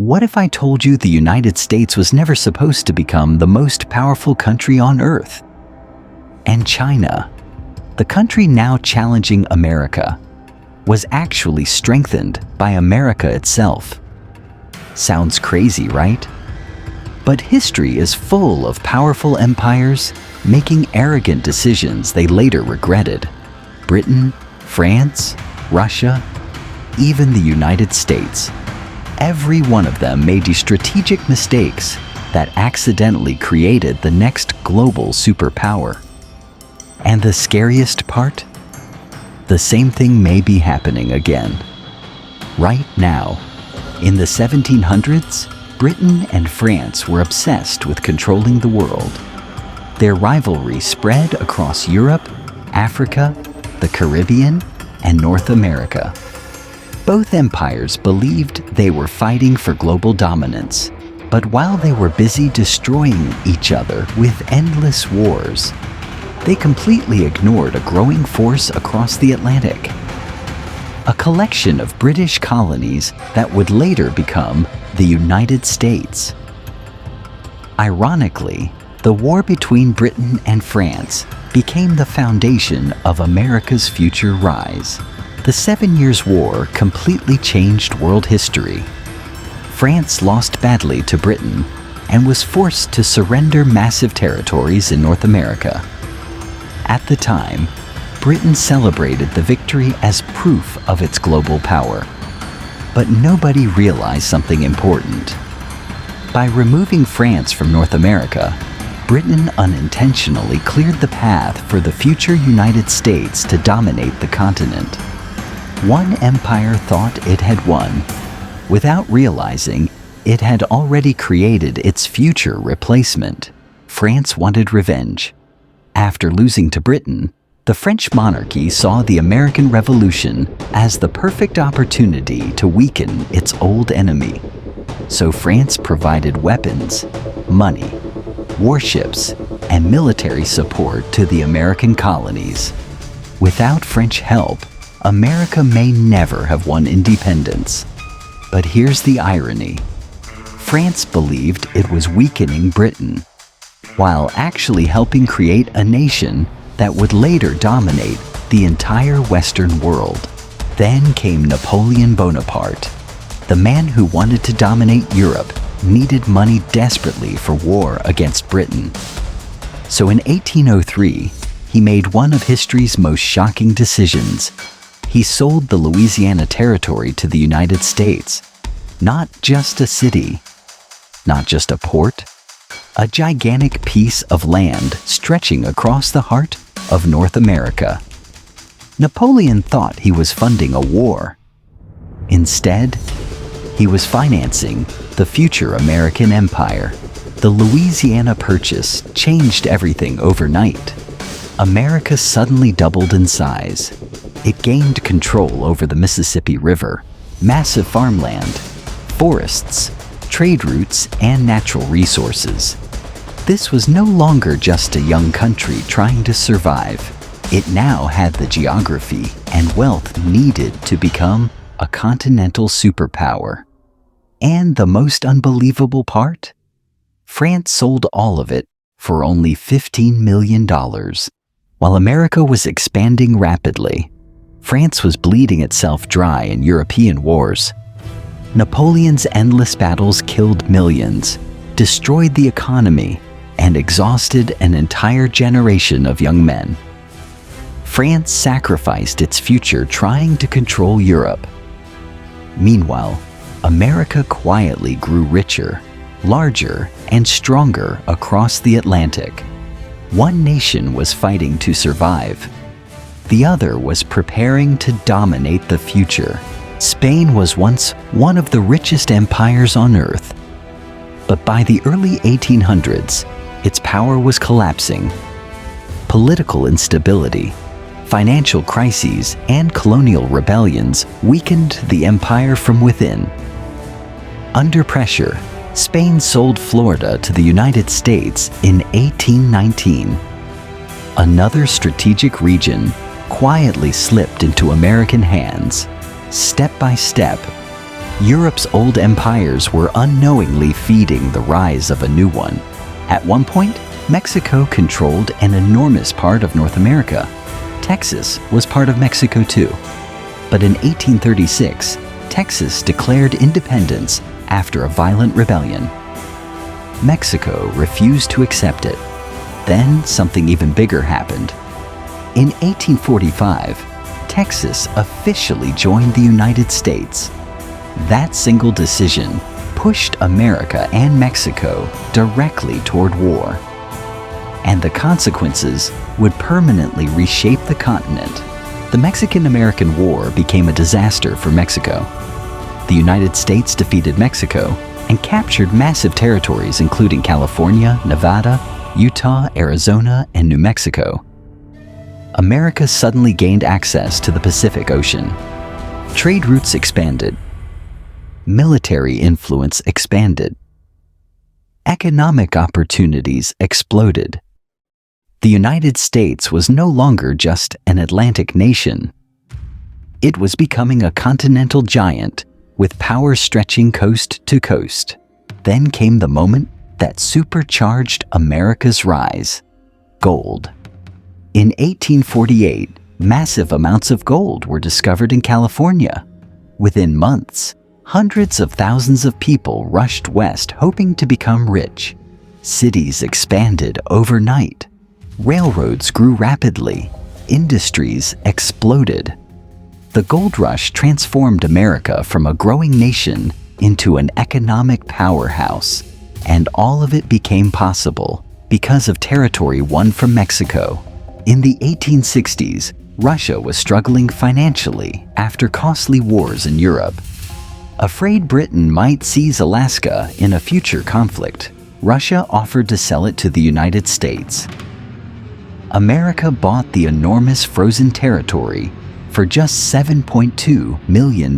What if I told you the United States was never supposed to become the most powerful country on Earth? And China, the country now challenging America, was actually strengthened by America itself. Sounds crazy, right? But history is full of powerful empires making arrogant decisions they later regretted. Britain, France, Russia, even the United States. Every one of them made strategic mistakes that accidentally created the next global superpower. And the scariest part? The same thing may be happening again. Right now, in the 1700s, Britain and France were obsessed with controlling the world. Their rivalry spread across Europe, Africa, the Caribbean, and North America. Both empires believed they were fighting for global dominance, but while they were busy destroying each other with endless wars, they completely ignored a growing force across the Atlantic. A collection of British colonies that would later become the United States. Ironically, the war between Britain and France became the foundation of America's future rise. The 7 Years' War completely changed world history. France lost badly to Britain and was forced to surrender massive territories in North America. At the time, Britain celebrated the victory as proof of its global power. But nobody realized something important. By removing France from North America, Britain unintentionally cleared the path for the future United States to dominate the continent. One empire thought it had won, without realizing it had already created its future replacement. France wanted revenge. After losing to Britain, the French monarchy saw the American Revolution as the perfect opportunity to weaken its old enemy. So France provided weapons, money, warships, and military support to the American colonies. Without French help, America may never have won independence. But here's the irony. France believed it was weakening Britain, while actually helping create a nation that would later dominate the entire Western world. Then came Napoleon Bonaparte. The man who wanted to dominate Europe needed money desperately for war against Britain. So in 1803, he made one of history's most shocking decisions. He sold the Louisiana Territory to the United States. Not just a city, not just a port, a gigantic piece of land stretching across the heart of North America. Napoleon thought he was funding a war. Instead, he was financing the future American empire. The Louisiana Purchase changed everything overnight. America suddenly doubled in size. It gained control over the Mississippi River, massive farmland, forests, trade routes, and natural resources. This was no longer just a young country trying to survive. It now had the geography and wealth needed to become a continental superpower. And the most unbelievable part? France sold all of it for only $15 million. While America was expanding rapidly, France was bleeding itself dry in European wars. Napoleon's endless battles killed millions, destroyed the economy, and exhausted an entire generation of young men. France sacrificed its future trying to control Europe. Meanwhile, America quietly grew richer, larger, and stronger across the Atlantic. One nation was fighting to survive. The other was preparing to dominate the future. Spain was once one of the richest empires on Earth. But by the early 1800s, its power was collapsing. Political instability, financial crises, and colonial rebellions weakened the empire from within. Under pressure, Spain sold Florida to the United States in 1819. Another strategic region quietly slipped into American hands. Step by step, Europe's old empires were unknowingly feeding the rise of a new one. At one point, Mexico controlled an enormous part of North America. Texas was part of Mexico too. But in 1836, Texas declared independence after a violent rebellion. Mexico refused to accept it. Then something even bigger happened. In 1845, Texas officially joined the United States. That single decision pushed America and Mexico directly toward war. And the consequences would permanently reshape the continent. The Mexican-American War became a disaster for Mexico. The United States defeated Mexico and captured massive territories including California, Nevada, Utah, Arizona, and New Mexico. America suddenly gained access to the Pacific Ocean. Trade routes expanded. Military influence expanded. Economic opportunities exploded. The United States was no longer just an Atlantic nation. It was becoming a continental giant with power stretching coast to coast. Then came the moment that supercharged America's rise: gold. In 1848, massive amounts of gold were discovered in California. Within months, hundreds of thousands of people rushed west hoping to become rich. Cities expanded overnight. Railroads grew rapidly. Industries exploded. The gold rush transformed America from a growing nation into an economic powerhouse, and all of it became possible because of territory won from Mexico. In the 1860s, Russia was struggling financially after costly wars in Europe. Afraid Britain might seize Alaska in a future conflict, Russia offered to sell it to the United States. America bought the enormous frozen territory for just $7.2 million.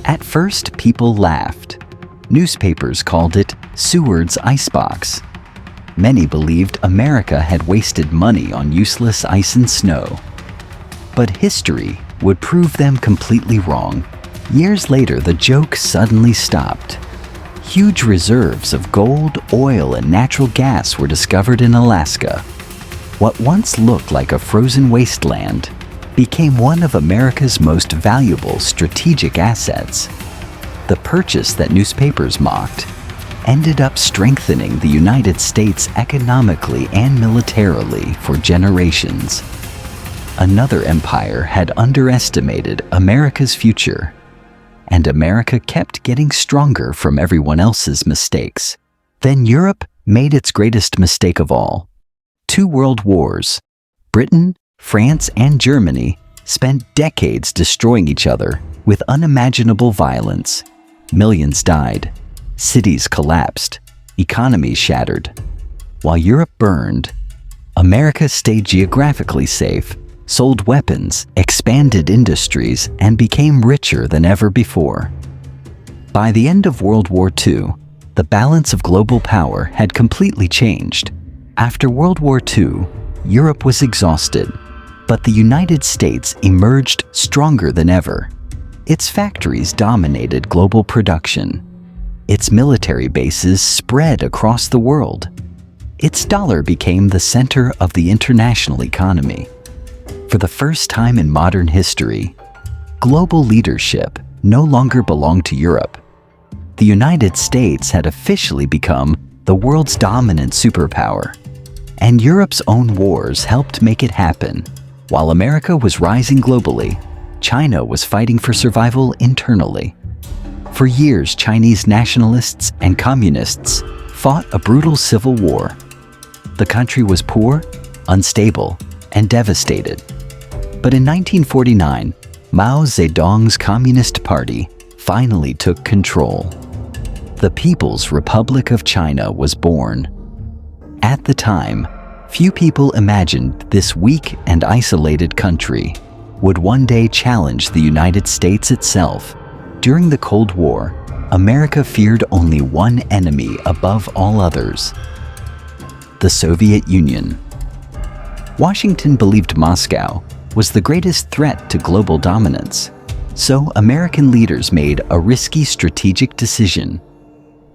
At first, people laughed. Newspapers called it Seward's Icebox. Many believed America had wasted money on useless ice and snow. But history would prove them completely wrong. Years later, the joke suddenly stopped. Huge reserves of gold, oil, and natural gas were discovered in Alaska. What once looked like a frozen wasteland became one of America's most valuable strategic assets. The purchase that newspapers mocked ended up strengthening the United States economically and militarily for generations. Another empire had underestimated America's future, and America kept getting stronger from everyone else's mistakes. Then Europe made its greatest mistake of all. 2 world wars. Britain, France, and Germany spent decades destroying each other with unimaginable violence. Millions died. Cities collapsed. Economies shattered. While Europe burned, America stayed geographically safe, sold weapons, expanded industries, and became richer than ever before. By the end of World War II, the balance of global power had completely changed. After World War II, Europe was exhausted, but the United States emerged stronger than ever. Its factories dominated global production. Its military bases spread across the world. Its dollar became the center of the international economy. For the first time in modern history, global leadership no longer belonged to Europe. The United States had officially become the world's dominant superpower, and Europe's own wars helped make it happen. While America was rising globally, China was fighting for survival internally. For years, Chinese nationalists and communists fought a brutal civil war. The country was poor, unstable, and devastated. But in 1949, Mao Zedong's Communist Party finally took control. The People's Republic of China was born. At the time, few people imagined this weak and isolated country would one day challenge the United States itself. During the Cold War, America feared only one enemy above all others: the Soviet Union. Washington believed Moscow was the greatest threat to global dominance. So American leaders made a risky strategic decision.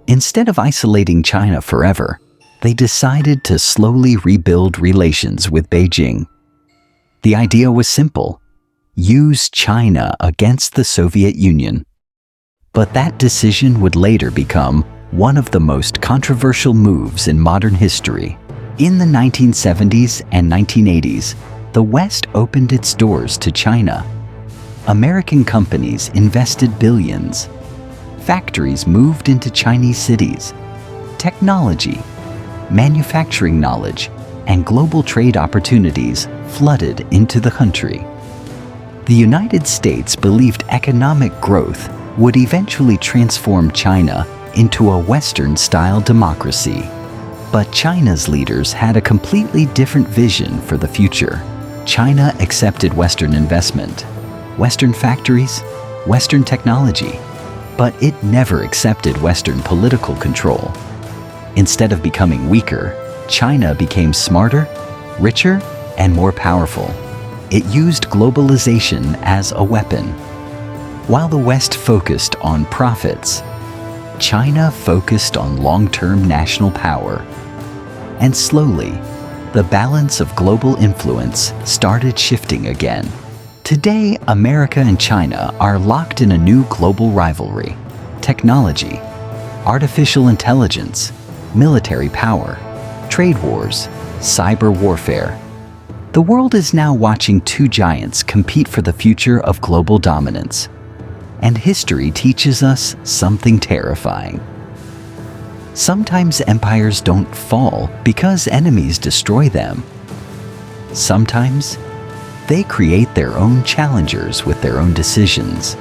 Instead of isolating China forever, they decided to slowly rebuild relations with Beijing. The idea was simple: use China against the Soviet Union. But that decision would later become one of the most controversial moves in modern history. In the 1970s and 1980s, the West opened its doors to China. American companies invested billions. Factories moved into Chinese cities. Technology, manufacturing knowledge, and global trade opportunities flooded into the country. The United States believed economic growth would eventually transform China into a Western-style democracy. But China's leaders had a completely different vision for the future. China accepted Western investment, Western factories, Western technology, but it never accepted Western political control. Instead of becoming weaker, China became smarter, richer, and more powerful. It used globalization as a weapon. While the West focused on profits, China focused on long-term national power. And slowly, the balance of global influence started shifting again. Today, America and China are locked in a new global rivalry: technology, artificial intelligence, military power, trade wars, cyber warfare. The world is now watching two giants compete for the future of global dominance. And history teaches us something terrifying. Sometimes empires don't fall because enemies destroy them. Sometimes they create their own challengers with their own decisions.